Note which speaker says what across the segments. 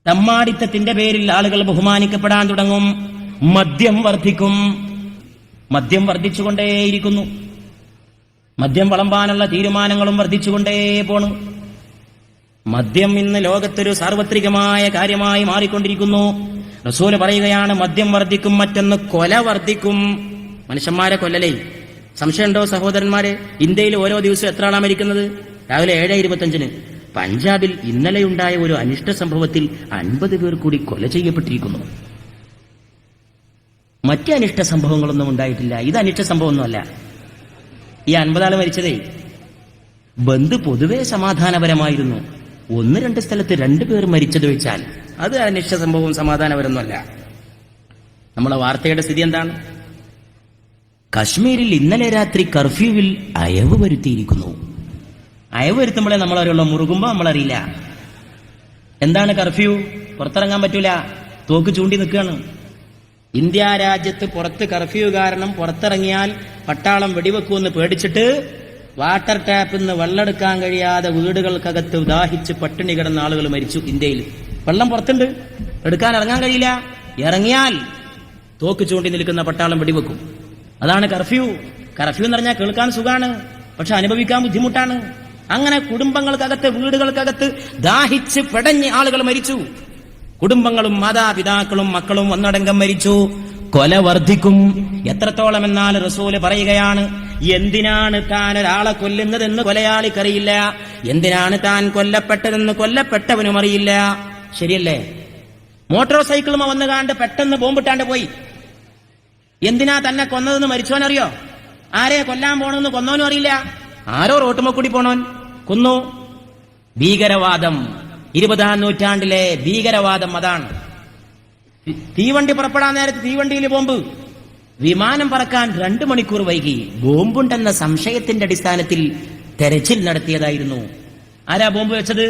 Speaker 1: തമ്മാടിത്തത്തിന്റെ പേരിൽ ആളുകൾ ബഹുമാനിക്കപ്പെടാൻ തുടങ്ങും. മദ്യം വർദ്ധിക്കും. മദ്യം വർദ്ധിച്ചുകൊണ്ടേയിരിക്കുന്നു. മദ്യം വളമ്പാനുള്ള തീരുമാനങ്ങളും വർദ്ധിച്ചുകൊണ്ടേ പോണു. മദ്യം ഇന്ന് ലോകത്തൊരു സാർവത്രികമായ കാര്യമായി മാറിക്കൊണ്ടിരിക്കുന്നു. റസൂല് പറയുകയാണ്, മദ്യം വർദ്ധിക്കും, മറ്റൊന്ന് കൊല വർദ്ധിക്കും. മനുഷ്യന്മാരെ കൊല്ലലേ. സംശയമുണ്ടോ സഹോദരന്മാരെ? ഇന്ത്യയിൽ ഓരോ ദിവസവും എത്ര ആളാണ് മരിക്കുന്നത്? രാവിലെ 7:25 പഞ്ചാബിൽ ഇന്നലെയുണ്ടായ ഒരു അനിഷ്ട സംഭവത്തിൽ 50 പേർ കൂടി കൊല ചെയ്യപ്പെട്ടിരിക്കുന്നു. മറ്റ് അനിഷ്ട സംഭവങ്ങളൊന്നും ഉണ്ടായിട്ടില്ല. ഇത് അനിഷ്ട സംഭവമൊന്നുമല്ല. ഈ 50 ആള് മരിച്ചതേ ബന്ദ് പൊതുവെ സമാധാനപരമായിരുന്നു. 1-2 സ്ഥലത്ത് 2 പേർ മരിച്ചത് വെച്ചാൽ അത് അനിഷ്ട സംഭവവും സമാധാനപരമൊന്നുമല്ല. നമ്മളെ വാർത്തയുടെ സ്ഥിതി എന്താണ്? കശ്മീരിൽ ഇന്നലെ രാത്രി കർഫ്യൂവിൽ അയവ് വരുത്തിയിരിക്കുന്നു. അയവ് വരുത്തുമ്പോഴേ നമ്മളറിയുള്ളൂ, മുറുകുമ്പോ നമ്മളറിയില്ല. എന്താണ് കർഫ്യൂ? പുറത്തിറങ്ങാൻ പറ്റൂല, തോക്ക് ചൂണ്ടി നിൽക്കുകയാണ്. ഇന്ത്യ രാജ്യത്ത് പുറത്ത് കർഫ്യൂ കാരണം പുറത്തിറങ്ങിയാൽ പട്ടാളം വെടിവെക്കുമെന്ന് പേടിച്ചിട്ട് വാട്ടർ ടാപ്പിൽ നിന്ന് വെള്ളമെടുക്കാൻ കഴിയാതെ വീടുകൾക്കകത്ത് ദാഹിച്ച് പട്ടിണി കിടന്ന ആളുകൾ മരിച്ചു. ഇന്ത്യയിൽ വെള്ളം പുറത്തുണ്ട്, എടുക്കാൻ ഇറങ്ങാൻ കഴിയില്ല. ഇറങ്ങിയാൽ തോക്ക് ചൂണ്ടി നിൽക്കുന്ന പട്ടാളം വെടിവെക്കും. അതാണ് കർഫ്യൂ. കർഫ്യൂ എന്ന് പറഞ്ഞാൽ കേൾക്കാൻ സുഖാണ്, പക്ഷെ അനുഭവിക്കാൻ ബുദ്ധിമുട്ടാണ്. അങ്ങനെ കുടുംബങ്ങൾക്കകത്ത്, വീടുകൾക്കകത്ത് ദാഹിച്ച് പെടഞ്ഞ് ആളുകൾ മരിച്ചു. കുടുംബങ്ങളും മാതാപിതാക്കളും മക്കളും ഒന്നടങ്കം മരിച്ചു. കൊല വർദ്ധിക്കും. എത്രത്തോളം എന്നാൽ റസൂല് പറയുകയാണ്, എന്തിനാണ് താൻ ഒരാളെ കൊല്ലുന്നതെന്ന് കൊലയാളിക്കറിയില്ല, എന്തിനാണ് താൻ കൊല്ലപ്പെട്ടതെന്ന് കൊല്ലപ്പെട്ടവനും അറിയില്ല. ശരിയല്ലേ? മോട്ടോർ സൈക്കിളുമ വന്നു കാണ്ട് പെട്ടെന്ന് ബോംബിട്ടാണ്ട് പോയി. എന്തിനാ തന്നെ കൊന്നതെന്ന് മരിച്ചോനറിയോ? ആരെ കൊല്ലാൻ പോണെന്ന് കൊന്നോനും അറിയില്ല. ആരോ റോട്ടുമ്മ കൂടി പോണോൻ കൊന്നു. ഭീകരവാദം, 20-ാം നൂറ്റാണ്ടിലെ ഭീകരവാദം അതാണ്. തീവണ്ടി പുറപ്പെടാൻ നേരത്ത് തീവണ്ടിയിൽ ബോംബ്, വിമാനം പറക്കാൻ 2 മണിക്കൂർ വൈകി. ബോംബുണ്ടെന്ന സംശയത്തിന്റെ അടിസ്ഥാനത്തിൽ തെരച്ചിൽ നടത്തിയതായിരുന്നു. ആരാ ബോംബ് വെച്ചത്?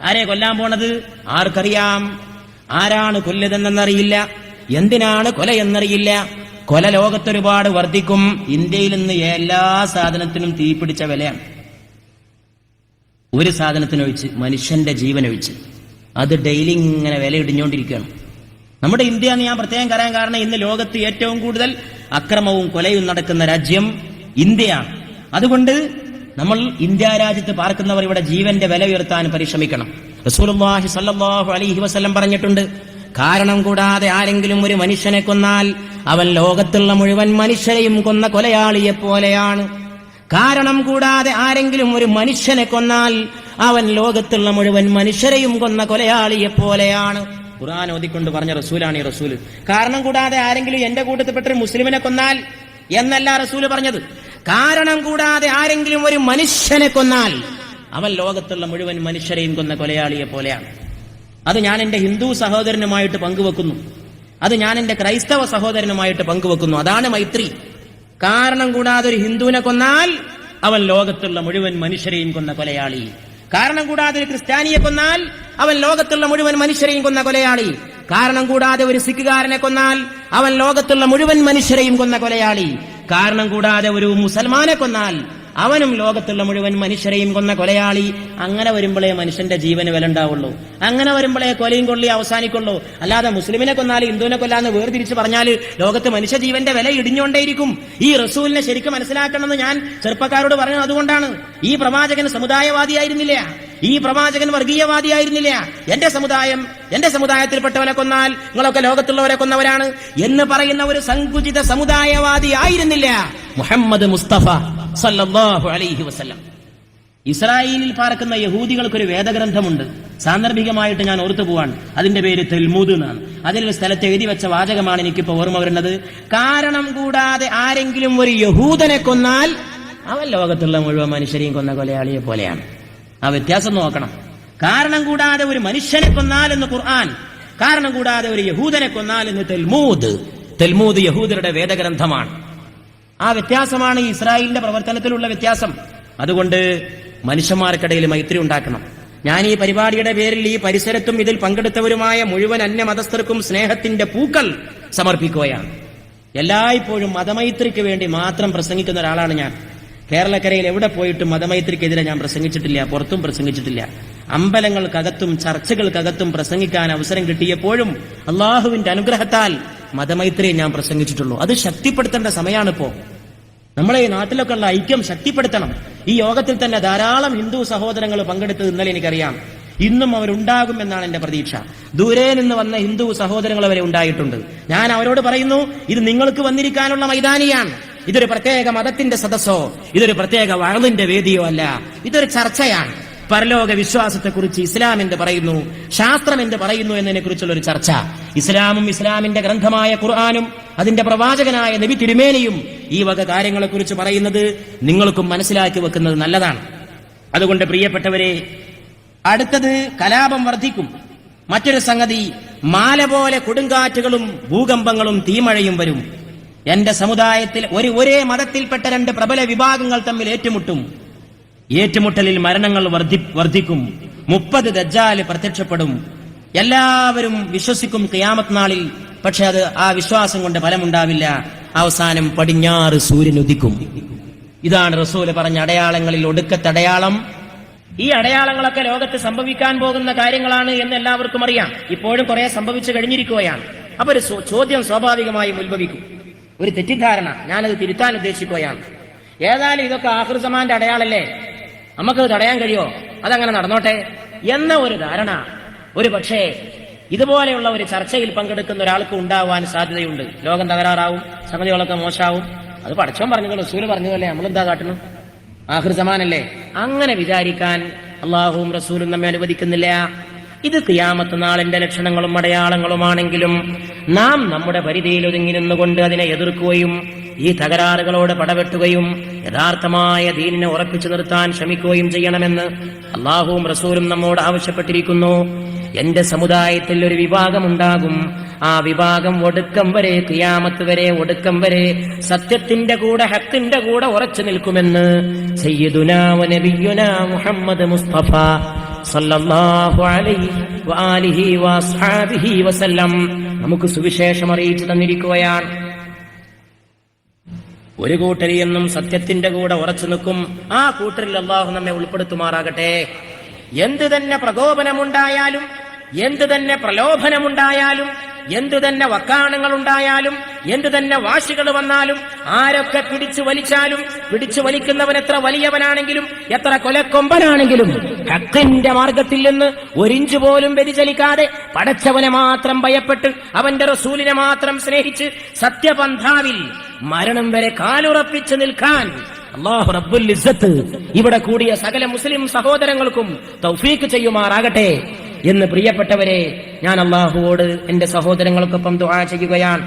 Speaker 1: ആരെ കൊല്ലാൻ പോണത്? ആർക്കറിയാം? ആരാണ് കൊല്ലതെന്നറിയില്ല, എന്തിനാണ് കൊല എന്നറിയില്ല. കൊല ലോകത്തൊരുപാട് വർദ്ധിക്കും. ഇന്ത്യയിൽ നിന്ന് എല്ലാ സാധനത്തിനും തീപിടിച്ച വിലയാണ്. ഒരു സാധനത്തിനൊഴിച്ച്, മനുഷ്യന്റെ ജീവനൊഴിച്ച്, അത് ഡെയിലി ഇങ്ങനെ വില ഇടിഞ്ഞുകൊണ്ടിരിക്കുകയാണ്. നമ്മുടെ ഇന്ത്യ എന്ന് ഞാൻ പ്രത്യേകം പറയാൻ കാരണം, ഇന്ന് ലോകത്ത് ഏറ്റവും കൂടുതൽ അക്രമവും കൊലയും നടക്കുന്ന രാജ്യം ഇന്ത്യയാണ്. അതുകൊണ്ട് നമ്മൾ ഇന്ത്യ രാജ്യത്ത് പാർക്കുന്നവർ ഇവിടെ ജീവന്റെ വില ഉയർത്താൻ പരിശ്രമിക്കണം. റസൂലുള്ളാഹി സ്വല്ലല്ലാഹു അലൈഹി വസല്ലം പറഞ്ഞിട്ടുണ്ട്, കാരണം കൂടാതെ ആരെങ്കിലും ഒരു മനുഷ്യനെ കൊന്നാൽ അവൻ ലോകത്തുള്ള മുഴുവൻ മനുഷ്യരെയും കൊന്ന കൊലയാളിയെ പോലെയാണ്. കാരണം കൂടാതെ ആരെങ്കിലും ഒരു മനുഷ്യനെ കൊന്നാൽ അവൻ ലോകത്തുള്ള മുഴുവൻ മനുഷ്യരെയും കൊന്ന കൊലയാളിയെ പോലെയാണ്. ഖുർആൻ ഓതിക്കൊണ്ട് പറഞ്ഞ റസൂലാണ് ഈ റസൂല്. കാരണം കൂടാതെ ആരെങ്കിലും എന്റെ കൂട്ടത്തിൽപ്പെട്ടൊരു മുസ്ലിമിനെ കൊന്നാൽ എന്നല്ല റസൂല് പറഞ്ഞത്. കാരണം കൂടാതെ ആരെങ്കിലും ഒരു മനുഷ്യനെ കൊന്നാൽ അവൻ ലോകത്തുള്ള മുഴുവൻ മനുഷ്യരെയും കൊന്ന കൊലയാളിയെ പോലെയാണ്. അത് ഞാൻ എന്റെ ഹിന്ദു സഹോദരനുമായിട്ട് പങ്കുവെക്കുന്നു, അത് ഞാൻ എന്റെ ക്രൈസ്തവ സഹോദരനുമായിട്ട് പങ്കുവെക്കുന്നു. അതാണ് മൈത്രി. കാരണം കൂടാതെ ഒരു ഹിന്ദുവിനെ കൊന്നാൽ അവൻ ലോകത്തുള്ള മുഴുവൻ മനുഷ്യരെയും കൊന്ന കൊലയാളി. കാരണം കൂടാതെ ഒരു ക്രിസ്ത്യാനിയെ കൊന്നാൽ അവൻ ലോകത്തുള്ള മുഴുവൻ മനുഷ്യരെയും കൊന്ന കൊലയാളി. കാരണം കൂടാതെ ഒരു സിഖുകാരനെ കൊന്നാൽ അവൻ ലോകത്തുള്ള മുഴുവൻ മനുഷ്യരെയും കൊന്ന കൊലയാളി. കാരണം കൂടാതെ ഒരു മുസൽമാനെ കൊന്നാൽ അവനും ലോകത്തുള്ള മുഴുവൻ മനുഷ്യരെയും കൊന്ന കൊലയാളി. അങ്ങനെ വരുമ്പോഴേ മനുഷ്യന്റെ ജീവന് വില ഉണ്ടാവുള്ളൂ. അങ്ങനെ വരുമ്പോഴേ കൊലയും കൊള്ളി അവസാനിക്കുള്ളൂ. അല്ലാതെ മുസ്ലിമിനെ കൊന്നാൽ ഹിന്ദുവിനെ കൊല്ലാന്ന് വേർതിരിച്ച് പറഞ്ഞാൽ ലോകത്ത് മനുഷ്യജീവന്റെ വില ഇടിഞ്ഞുകൊണ്ടേയിരിക്കും. ഈ റസൂലിനെ ശരിക്കും മനസ്സിലാക്കണമെന്ന് ഞാൻ ചെറുപ്പക്കാരോട് പറഞ്ഞത് അതുകൊണ്ടാണ്. ഈ പ്രവാചകൻ സമുദായവാദിയായിരുന്നില്ല, ഈ പ്രവാചകൻ വർഗീയവാദിയായിരുന്നില്ല. എന്റെ സമുദായത്തിൽപ്പെട്ടവനെ കൊന്നാൽ നിങ്ങളൊക്കെ ലോകത്തുള്ളവരെ കൊന്നവരാണ് എന്ന് പറയുന്ന ഒരു സങ്കുചിത സമുദായവാദി ആയിരുന്നില്ല മുഹമ്മദ് മുസ്തഫ സല്ലല്ലാഹു അലൈഹി വസല്ലം. ഇസ്രായേലിൽ പാർക്കുന്ന യഹൂദികൾക്കൊരു വേദഗ്രന്ഥമുണ്ട്. സാന്ദർഭികമായിട്ട് ഞാൻ ഓർത്തു പോവാണ്. അതിന്റെ പേര് തൽമൂദ് എന്നാണ്. അതിലൊരു സ്ഥലത്ത് എഴുതി വെച്ച വാചകമാണ് എനിക്കിപ്പോ ഓർമ്മ വരുന്നത്. കാരണം കൂടാതെ ആരെങ്കിലും ഒരു യഹൂദനെ കൊന്നാൽ അവൻ ലോകത്തുള്ള മുഴുവൻ മനുഷ്യരെയും കൊന്ന കൊലയാളിയെ പോലെയാണ്. ആ വ്യത്യാസം നോക്കണം. കാരണം കൂടാതെ ഒരു മനുഷ്യനെ കൊന്നാൽ എന്ന് ഖുർആൻ, കാരണം കൂടാതെ ഒരു യഹൂദനെ കൊന്നാൽ എന്ന് തൽമൂദ്. തൽമൂദ് യഹൂദരുടെ വേദഗ്രന്ഥമാണ്. ആ വ്യത്യാസമാണ് ഇസ്രായേലിന്റെ പ്രവർത്തനത്തിലുള്ള വ്യത്യാസം. അതുകൊണ്ട് മനുഷ്യന്മാർക്കിടയിൽ മൈത്രി ഉണ്ടാക്കണം. ഞാൻ ഈ പരിപാടിയുടെ പേരിൽ ഈ പരിസരത്തും ഇതിൽ പങ്കെടുത്തവരുമായ മുഴുവൻ അന്യമതസ്ഥർക്കും സ്നേഹത്തിന്റെ പൂക്കൾ സമർപ്പിക്കുകയാണ്. എല്ലായ്പ്പോഴും മതമൈത്രിക്ക് വേണ്ടി മാത്രം പ്രസംഗിക്കുന്ന ഒരാളാണ് ഞാൻ. കേരളക്കരയിൽ എവിടെ പോയിട്ടും മതമൈത്രിക്കെതിരെ ഞാൻ പ്രസംഗിച്ചിട്ടില്ല, പുറത്തും പ്രസംഗിച്ചിട്ടില്ല. അമ്പലങ്ങൾക്കകത്തും ചർച്ചകൾക്കകത്തും പ്രസംഗിക്കാൻ അവസരം കിട്ടിയപ്പോഴും അള്ളാഹുവിന്റെ അനുഗ്രഹത്താൽ മതമൈത്രിയെ ഞാൻ പ്രസംഗിച്ചിട്ടുള്ളൂ. അത് ശക്തിപ്പെടുത്തേണ്ട സമയമാണിപ്പോ. നമ്മളെ ഈ നാട്ടിലൊക്കെ ഉള്ള ഐക്യം ശക്തിപ്പെടുത്തണം. ഈ യോഗത്തിൽ തന്നെ ധാരാളം ഹിന്ദു സഹോദരങ്ങൾ പങ്കെടുത്തത് ഇന്നലെ എനിക്കറിയാം. ഇന്നും അവരുണ്ടാകും എന്നാണ് എന്റെ പ്രതീക്ഷ. ദൂരെ നിന്ന് വന്ന ഹിന്ദു സഹോദരങ്ങൾ വരെ ഉണ്ടായിട്ടുണ്ട്. ഞാൻ അവരോട് പറയുന്നു, ഇത് നിങ്ങൾക്ക് വന്നിരിക്കാനുള്ള മൈതാനിയാണ്. ഇതൊരു പ്രത്യേക മതത്തിന്റെ സദസ്സോ ഇതൊരു പ്രത്യേക വഅളിന്റെ വേദിയോ അല്ല. ഇതൊരു ചർച്ചയാണ്. പരലോക വിശ്വാസത്തെക്കുറിച്ച് ഇസ്ലാം എന്ത് പറയുന്നു, ശാസ്ത്രം എന്ത് പറയുന്നു എന്നതിനെ കുറിച്ചുള്ള ഒരു ചർച്ച. ഇസ്ലാമും ഇസ്ലാമിന്റെ ഗ്രന്ഥമായ ഖുർആനും അതിന്റെ പ്രവാചകനായ നബി തിരുമേനിയും ഈ വക കാര്യങ്ങളെക്കുറിച്ച് പറയുന്നത് നിങ്ങൾക്കും മനസ്സിലാക്കി വെക്കുന്നത് നല്ലതാണ്. അതുകൊണ്ട് പ്രിയപ്പെട്ടവരെ, അടുത്തത് കലാപം വർദ്ധിക്കും. മറ്റൊരു സംഗതി, മാല പോലെ കൊടുങ്കാറ്റുകളും ഭൂകമ്പങ്ങളും തീമഴയും വരും. എന്റെ സമുദായത്തിൽ ഒരേ മതത്തിൽപ്പെട്ട രണ്ട് പ്രബല വിഭാഗങ്ങൾ തമ്മിൽ ഏറ്റുമുട്ടും. ഏറ്റുമുട്ടലിൽ മരണങ്ങൾ വർദ്ധിക്കും. 30 ദജ്ജാൽ പ്രത്യക്ഷപ്പെടും. എല്ലാവരും വിശ്വസിക്കും ഖിയാമത്ത് നാളിൽ. പക്ഷെ അത് ആ വിശ്വാസം കൊണ്ട് ഫലമുണ്ടാവില്ല. അവസാനം പടിഞ്ഞാറ് സൂര്യൻ ഉദിക്കും. ഇതാണ് റസൂല് പറഞ്ഞ അടയാളങ്ങളിൽ ഒടുക്കത്തെ അടയാളം. ഈ അടയാളങ്ങളൊക്കെ ലോകത്ത് സംഭവിക്കാൻ പോകുന്ന കാര്യങ്ങളാണ് എന്ന് എല്ലാവർക്കും അറിയാം. ഇപ്പോഴും കുറെ സംഭവിച്ചു കഴിഞ്ഞിരിക്കുകയാണ്. അപ്പൊ ഒരു ചോദ്യം സ്വാഭാവികമായും ഉത്ഭവിക്കും, ഒരു തെറ്റിദ്ധാരണ. ഞാനത് തിരുത്താൻ ഉദ്ദേശിക്കുകയാണ്. ഏതായാലും ഇതൊക്കെ ആഖിർ സമാന്റെ അടയാളല്ലേ, നമുക്കത് തടയാൻ കഴിയോ, അതങ്ങനെ നടന്നോട്ടെ എന്ന ഒരു ധാരണ ഒരു പക്ഷേ ഇതുപോലെയുള്ള ഒരു ചർച്ചയിൽ പങ്കെടുക്കുന്ന ഒരാൾക്ക് ഉണ്ടാവാൻ സാധ്യതയുണ്ട്. ലോകം തകരാറാവും, സംഗതികളൊക്കെ മോശാവും. അത് പടച്ചോൻ പറഞ്ഞതോ റസൂല് പറഞ്ഞതല്ലേ, നമ്മളെന്താ കാട്ടുന്നു, ആഖിർ സമാനല്ലേ. അങ്ങനെ വിചാരിക്കാൻ അള്ളാഹുവും റസൂലും നമ്മെ അനുവദിക്കുന്നില്ല. ഇത് ഖിയാമത്ത് നാളിന്റെ ലക്ഷണങ്ങളും അടയാളങ്ങളുമാണെങ്കിലും നാം നമ്മുടെ പരിധിയിൽ ഒതുങ്ങി നിന്നുകൊണ്ട് അതിനെ എതിർക്കുകയും ഈ തകരാറുകളോട് പടവെട്ടുകയും യഥാർത്ഥമായ ദീനിനെ ഉറപ്പിച്ചു നിർത്താൻ ശ്രമിക്കുകയും ചെയ്യണമെന്ന് അള്ളാഹുവും റസൂലും നമ്മോട് ആവശ്യപ്പെട്ടിരിക്കുന്നു. എന്റെ സമുദായത്തിൽ ഒരു വിഭാഗമുണ്ടാകും. ആ വിഭാഗം ഒടുക്കം വരെ, ഖിയാമത്ത് വരെ, ഒടുക്കം വരെ സത്യത്തിന്റെ കൂടെ, ഹക്കിന്റെ കൂടെ ഉറച്ചു നിൽക്കുമെന്ന് സയ്യിദുനാ വ നബിയുനാ മുഹമ്മദ് മുസ്തഫ സല്ലല്ലാഹു അലൈഹി വആലിഹി വഅസ്ഹാബിഹി വസല്ലം നമുക്ക് സുവിശേഷം അറിയിച്ചു തന്നിരിക്കുകയാണ്. ഒരു കൂട്ടർ എന്നും സത്യത്തിന്റെ കൂടെ ഉറച്ചു നിൽക്കും. ആ കൂട്ടരിൽ അള്ളാഹു നമ്മെ ഉൾപ്പെടുത്തുമാറാകട്ടെ. എന്തു തന്നെ പ്രകോപനമുണ്ടായാലും, എന്തു തന്നെ പ്രലോഭനമുണ്ടായാലും, എന്തു തന്നെ വക്കാണങ്ങൾ ഉണ്ടായാലും, എന്തു തന്നെ വാശികൾ വന്നാലും, ആരൊക്കെ പിടിച്ചു വലിച്ചാലും, പിടിച്ചു വലിക്കുന്നവൻ എത്ര വലിയവനാണെങ്കിലും എത്ര കൊലക്കൊമ്പനാണെങ്കിലും ഹക്കിന്റെ മാർഗത്തിൽ നിന്ന് ഒരിഞ്ചു പോലും വ്യതിചലിക്കാതെ പടച്ചവനെ മാത്രം ഭയപ്പെട്ട് അവന്റെ റസൂലിനെ മാത്രം സ്നേഹിച്ച് സത്യപന്ഥാവിൽ മരണം വരെ കാലുറപ്പിച്ച് നിൽക്കാൻ അല്ലാഹു റബ്ബുൽ ഇസ്സത്ത് ഇവിടെ കൂടിയ സകല മുസ്ലിം സഹോദരങ്ങൾക്കും തൗഫീക്ക് ചെയ്യുമാറാകട്ടെ എന്ന് പ്രിയപ്പെട്ടവരെ ഞാൻ അല്ലാഹുവോട് എന്റെ സഹോദരങ്ങൾക്കൊപ്പം ദുആ ചെയ്യുകയാണ്.